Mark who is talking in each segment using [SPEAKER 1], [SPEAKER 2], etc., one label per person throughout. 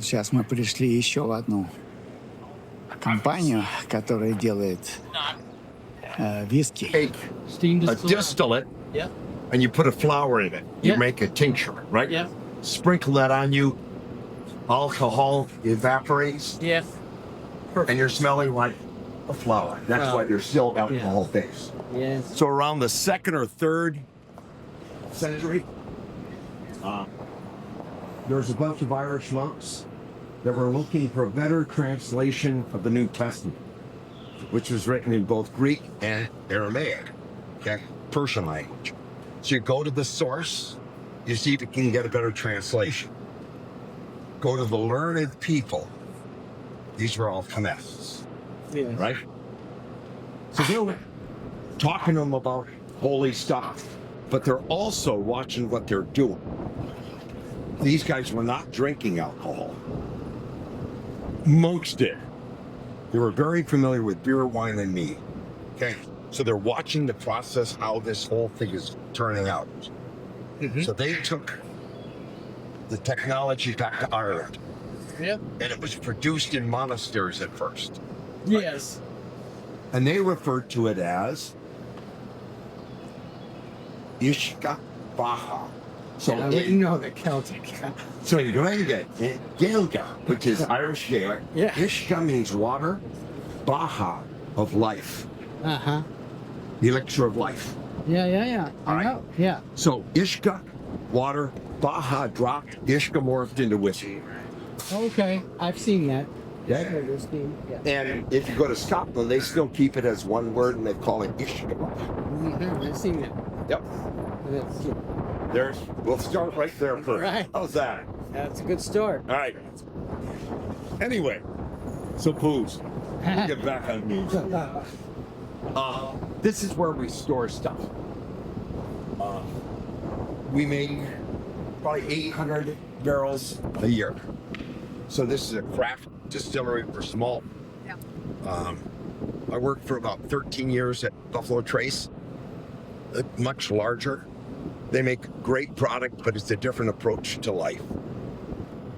[SPEAKER 1] Сейчас мы пришли еще в одну компанию, которая делает виски.
[SPEAKER 2] Take
[SPEAKER 3] Steam
[SPEAKER 2] a
[SPEAKER 3] distillate.
[SPEAKER 2] distillate
[SPEAKER 3] Yeah.
[SPEAKER 2] and you put a flower in it. You
[SPEAKER 3] Yeah.
[SPEAKER 2] make a tincture, right?
[SPEAKER 3] Yeah.
[SPEAKER 2] Sprinkle that on you. Alcohol evaporates,
[SPEAKER 3] Yeah.
[SPEAKER 2] and you're smelling like a flower. That's
[SPEAKER 3] Wow.
[SPEAKER 2] why they're still alcohol based.
[SPEAKER 3] Yes.
[SPEAKER 2] So around the 2nd or 3rd century, there's a bunch of Irish monks that were looking for a better translation of the New Testament, which was written in both Greek and Aramaic, okay, Persian language. So you go to the source, you see if you can get a better translation. Go to the learned people. These were all chemists,
[SPEAKER 3] Yes.
[SPEAKER 2] right? So they were talking to them about holy stuff, but they're also watching what they're doing. These guys were not drinking alcohol. Monks did. They were very familiar with beer, wine, and mead. Okay, so they're watching the process, how this whole thing is turning out. So they took the technology back to Ireland,
[SPEAKER 3] Yeah.
[SPEAKER 2] and it was produced in monasteries at first.
[SPEAKER 3] Yes.
[SPEAKER 2] And they referred to it as Ishka Baha. So,
[SPEAKER 3] Yeah, you know the Celtic.
[SPEAKER 2] so in Gaelic, Gaelga, which is Irish Gaelic,
[SPEAKER 3] Yeah.
[SPEAKER 2] Ishka means water, Baha of life,
[SPEAKER 3] Uh-huh.
[SPEAKER 2] the elixir of life.
[SPEAKER 3] Yeah.
[SPEAKER 2] All
[SPEAKER 3] I
[SPEAKER 2] right.
[SPEAKER 3] know. Yeah.
[SPEAKER 2] So Ishka, water, Baha dropped, Ishka morphed into whiskey.
[SPEAKER 3] Okay. I've seen that.
[SPEAKER 2] Okay?
[SPEAKER 3] Yeah.
[SPEAKER 2] And if you go to Scotland, they still keep it as one word and they call it Ishka.
[SPEAKER 3] I've seen that.
[SPEAKER 2] Yep.
[SPEAKER 3] That's,
[SPEAKER 2] We'll start right there first.
[SPEAKER 3] Right.
[SPEAKER 2] How's that?
[SPEAKER 3] that's a good start.
[SPEAKER 2] All right. Anyway, so booze. Get back on me. This is where we store stuff. We make probably 800 barrels a year. So this is a craft distillery for small.
[SPEAKER 3] Yeah.
[SPEAKER 2] I worked for about 13 years at Buffalo Trace, much larger. They make great product, but it's a different approach to life.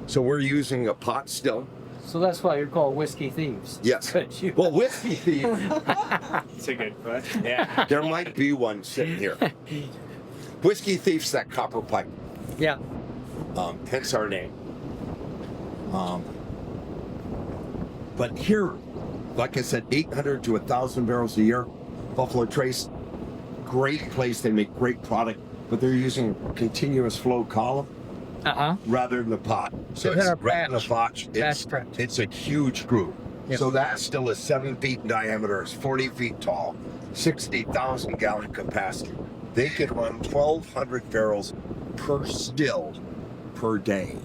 [SPEAKER 2] So we're using a pot still.
[SPEAKER 3] So that's why you're called whiskey thieves.
[SPEAKER 2] Yes.
[SPEAKER 3] But you-
[SPEAKER 2] Well, whiskey thief,
[SPEAKER 3] It's a good one. Yeah.
[SPEAKER 2] there might be one sitting here. Whiskey thief's that copper pipe,
[SPEAKER 3] Yeah.
[SPEAKER 2] hence our name. But here, like I said, 800 to 1,000 barrels a year. Buffalo Trace, great place. They make great product, but they're using continuous flow column
[SPEAKER 3] Uh-huh.
[SPEAKER 2] rather than the pot. So
[SPEAKER 3] Is
[SPEAKER 2] it's
[SPEAKER 3] that a
[SPEAKER 2] right in the
[SPEAKER 3] batch?
[SPEAKER 2] pot.
[SPEAKER 3] Batch prep.
[SPEAKER 2] It's a huge group.
[SPEAKER 3] Yep.
[SPEAKER 2] So that still is 7 feet in diameter, it's 40 feet tall, 60,000 gallon capacity. They could run 1,200 barrels per still per day.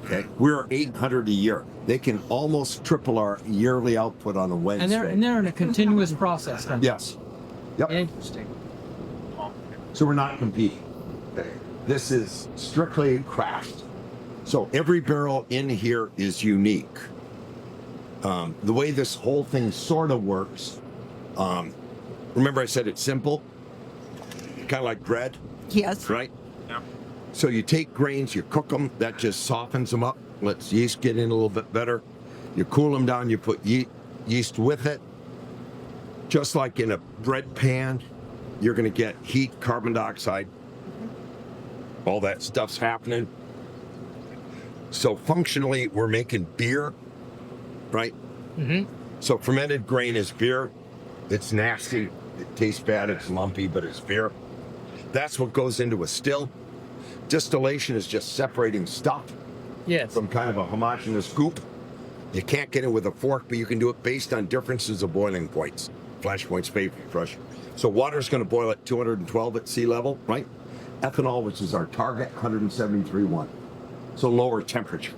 [SPEAKER 2] Okay, we're 800 a year. They can almost triple our yearly output on a Wednesday.
[SPEAKER 3] And they're in a continuous process. Then.
[SPEAKER 2] Yes. Yep.
[SPEAKER 3] Interesting.
[SPEAKER 2] So we're not competing. This is strictly craft. So every barrel in here is unique. The way this whole thing sort of works, remember I said it's simple? Kind of like bread,
[SPEAKER 4] Yes.
[SPEAKER 2] right? Yeah. So you take grains, you cook them, that just softens them up, lets yeast get in a little bit better. You cool them down, you put yeast with it. Just like in a bread pan, you're going to get heat, carbon dioxide, all that stuff's happening. So functionally, we're making beer, right?
[SPEAKER 3] Mm-hmm.
[SPEAKER 2] So fermented grain is beer. It's nasty. It tastes bad. It's lumpy, but it's beer. That's what goes into a still. Distillation is just separating stuff
[SPEAKER 3] Yes.
[SPEAKER 2] from kind of a homogeneous goop. You can't get it with a fork, but you can do it based on differences of boiling points. Flash points, vapor pressure. So water's going to boil at 212 at sea level, right? Ethanol, which is our target, 173.1. So lower temperature.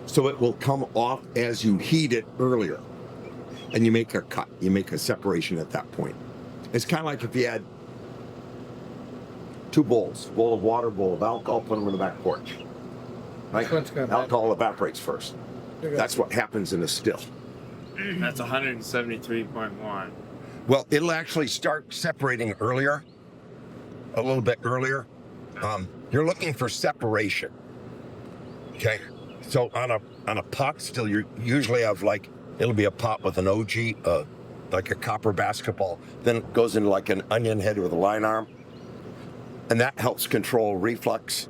[SPEAKER 2] So it will come off as you heat it earlier. And you make a cut. You make a separation at that point. It's kind of like if you had two bowls, bowl of water, bowl of alcohol, put them in the back porch. Right?
[SPEAKER 3] What's going on?
[SPEAKER 2] Alcohol evaporates first. That's what happens in a still.
[SPEAKER 5] That's 173.1.
[SPEAKER 2] Well, it'll actually start separating earlier, a little bit earlier. You're looking for separation. Okay. So on a pot still, you usually have like, it'll be a pot with an OG, like a copper basketball. Then it goes into like an onion head with a line arm. And that helps control reflux.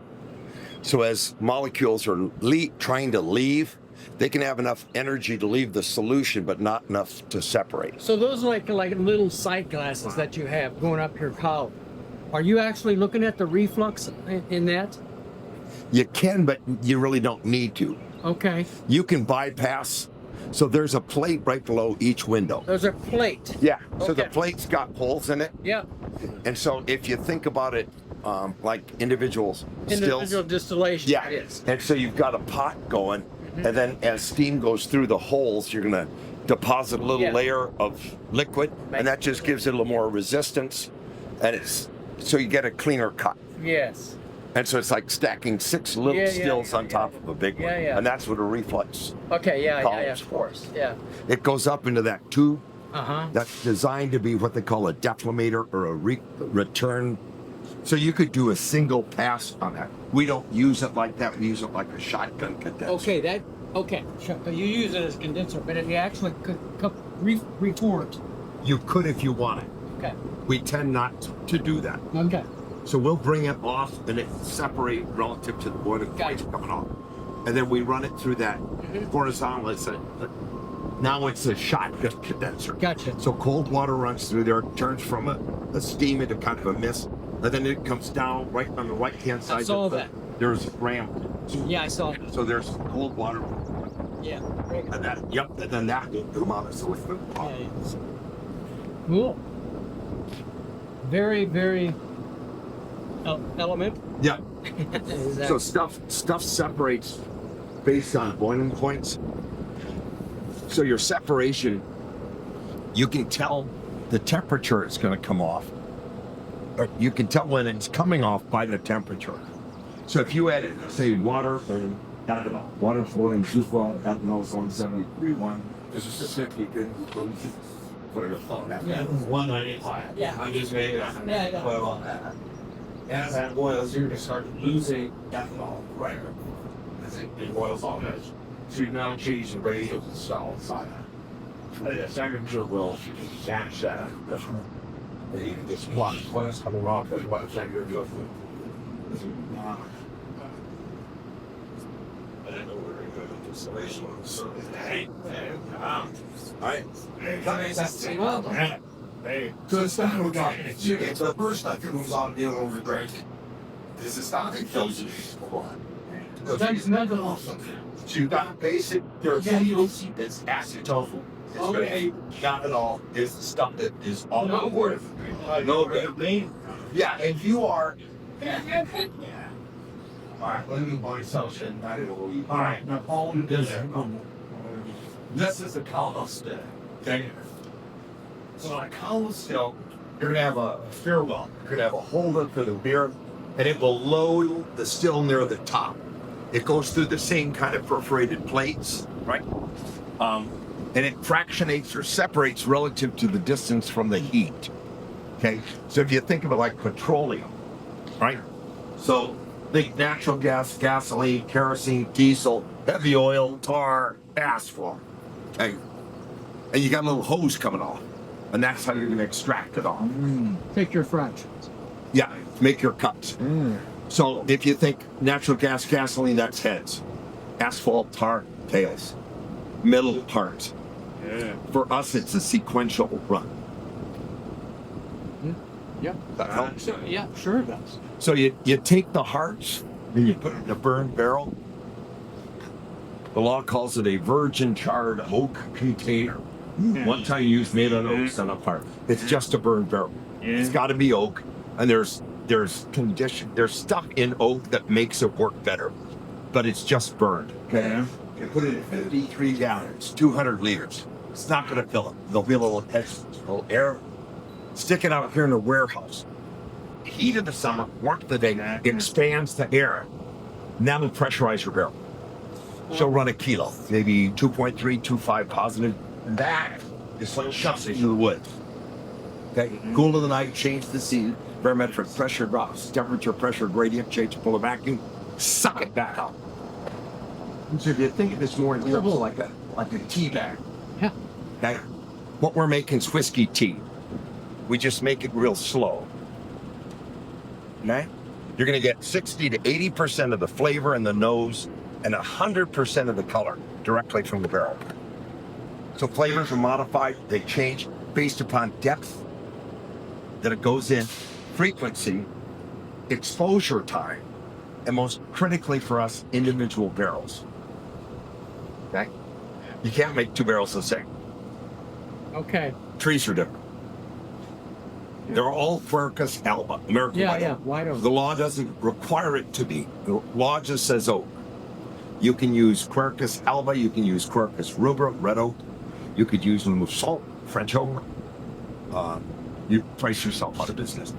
[SPEAKER 2] So as molecules are trying to leave, they can have enough energy to leave the solution, but not enough to separate.
[SPEAKER 3] So those are like little sight glasses that you have going up your collar. Are you actually looking at the reflux in that?
[SPEAKER 2] You can, but you really don't need to.
[SPEAKER 3] Okay.
[SPEAKER 2] You can bypass. So there's a plate right below each window.
[SPEAKER 3] There's a plate.
[SPEAKER 2] Yeah. So the
[SPEAKER 3] Okay.
[SPEAKER 2] plate's got holes in it.
[SPEAKER 3] Yeah.
[SPEAKER 2] And so if you think about it like individual
[SPEAKER 3] Individual distillation.
[SPEAKER 2] yeah.
[SPEAKER 3] It is.
[SPEAKER 2] And so you've got a pot going, and then as steam goes through the holes, you're going to deposit a little
[SPEAKER 3] Yeah.
[SPEAKER 2] layer of liquid, and that just gives it a little more resistance. And it's so you get a cleaner cut.
[SPEAKER 3] Yes.
[SPEAKER 2] And so it's like stacking 6 little stills on top of a big one.
[SPEAKER 3] Yeah, yeah.
[SPEAKER 2] And that's what a reflux.
[SPEAKER 3] Okay. Yeah.
[SPEAKER 2] Columns.
[SPEAKER 3] Of course. Yeah.
[SPEAKER 2] It goes up into that tube
[SPEAKER 3] Uh-huh.
[SPEAKER 2] that's designed to be what they call a deflator or a return. So you could do a single pass on that. We don't use it like that. We use it like a shotgun condenser.
[SPEAKER 3] Okay. Okay. Sure. You use it as a condenser, but you actually could retort.
[SPEAKER 2] You could if you want it.
[SPEAKER 3] Okay.
[SPEAKER 2] We tend not to do that.
[SPEAKER 3] Okay.
[SPEAKER 2] So we'll bring it off and it separate relative to the boiling point
[SPEAKER 3] Gotcha.
[SPEAKER 2] coming off. And then we run it through that horizontal. Now it's a shotgun condenser.
[SPEAKER 3] Gotcha.
[SPEAKER 2] So cold water runs through there, turns from a steam into kind of a mist, and then it comes down right on the right-hand side.
[SPEAKER 3] I saw that.
[SPEAKER 2] There's a ram.
[SPEAKER 3] Yeah, I saw that.
[SPEAKER 2] So there's cold water,
[SPEAKER 3] Yeah.
[SPEAKER 2] and and then that will come out as a liquid.
[SPEAKER 3] Yeah. Cool. Very, very element.
[SPEAKER 2] Yeah.
[SPEAKER 3] Exactly.
[SPEAKER 2] So stuff separates based on boiling points. So your separation, you can tell the temperature it's going to come off. Or you can tell when it's coming off by the temperature. So if you add, say, water and ethanol, water flowing, ethanol, ethanol is 173.1. This is specific. You can put it on that.
[SPEAKER 3] Yeah.
[SPEAKER 5] 195.
[SPEAKER 3] Yeah.
[SPEAKER 5] I just made it.
[SPEAKER 3] Yeah, yeah.
[SPEAKER 5] Well, on that. As that boils, you're going to start losing ethanol right. As it boils on it. So you now change the ratios and solid side. The temperature will match that. And you can just watch what's coming off and what temperature you're doing. I don't know where to go with distillation. So, hey, alright. Hey, so it's not okay. It's the first stuff that moves on dealing over drink. This is not that kills you. That's nothing awesome. So you got basic, there's it's acetophyl. It's okay. Not at all. It's the stuff that is all over it. No, yeah, and you are. Alright, let me buy something. Alright, now all this is a column still. Okay? So on a column still, you're gonna have a stairwell. You're gonna have a holder for the beer, and it will load the still near the top. It goes through the same kind of perforated plates, right? And it fractionates or separates relative to the distance from the heat. Okay, so if you think of it like petroleum, right? So think natural gas, gasoline, kerosene, diesel, heavy oil, tar, asphalt. Okay, and you got a little hose coming off, and that's how you're going to extract it off.
[SPEAKER 3] Take your fractions.
[SPEAKER 2] Yeah, make your cuts. So if you think natural gas, gasoline, that's heads. Asphalt, tar, tails. Middle parts.
[SPEAKER 5] Yeah.
[SPEAKER 2] For us, it's a sequential run.
[SPEAKER 3] Yeah.
[SPEAKER 2] That helps.
[SPEAKER 3] Yeah, sure it does.
[SPEAKER 2] So you take the hearts and you put it in a burn barrel. The law calls it a virgin charred oak container. One time used made on oak on a part. It's just a burn barrel. It's got to be oak, and there's stuff in oak that makes it work better, but it's just burned. Okay. You put it in 53 gallons, 200 liters. It's not going to fill it. There'll be a little air. Stick it out here in the warehouse. Heat of the summer, warmth of the day, expands the air. Now we'll pressurize your barrel. She'll run a kilo, maybe 2.3, 2.5 positive. That is what shoves it into the woods. Okay, cool of the night, change the seed, barometric pressure drops, temperature, pressure gradient change, pull a vacuum, suck it back out.
[SPEAKER 5] So if you think of this more in terms of like a tea bag.
[SPEAKER 3] Yeah.
[SPEAKER 5] Okay? What we're making is whiskey tea. We just make it real slow. Okay? You're going to get 60 to 80% of the flavor in the nose and 100% of the color directly from the barrel. So flavors are modified. They change based upon depth that it goes in, frequency, exposure time, and most critically for us, individual barrels. Okay? You can't make two barrels the same.
[SPEAKER 3] Okay.
[SPEAKER 5] Trees are different. They're all Quercus alba, American white oak.
[SPEAKER 3] White oak.
[SPEAKER 5] The law doesn't require it to be. The law just says oak. You can use Quercus alba, you can use Quercus rubra, red oak. You could use Moussant, French oak. You price yourself out of business.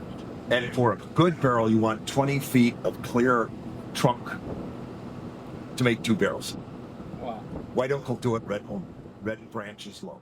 [SPEAKER 5] And for a good barrel, you want 20 feet of clear trunk to make two barrels.
[SPEAKER 3] Wow.
[SPEAKER 5] White oak will do it, red branch is low.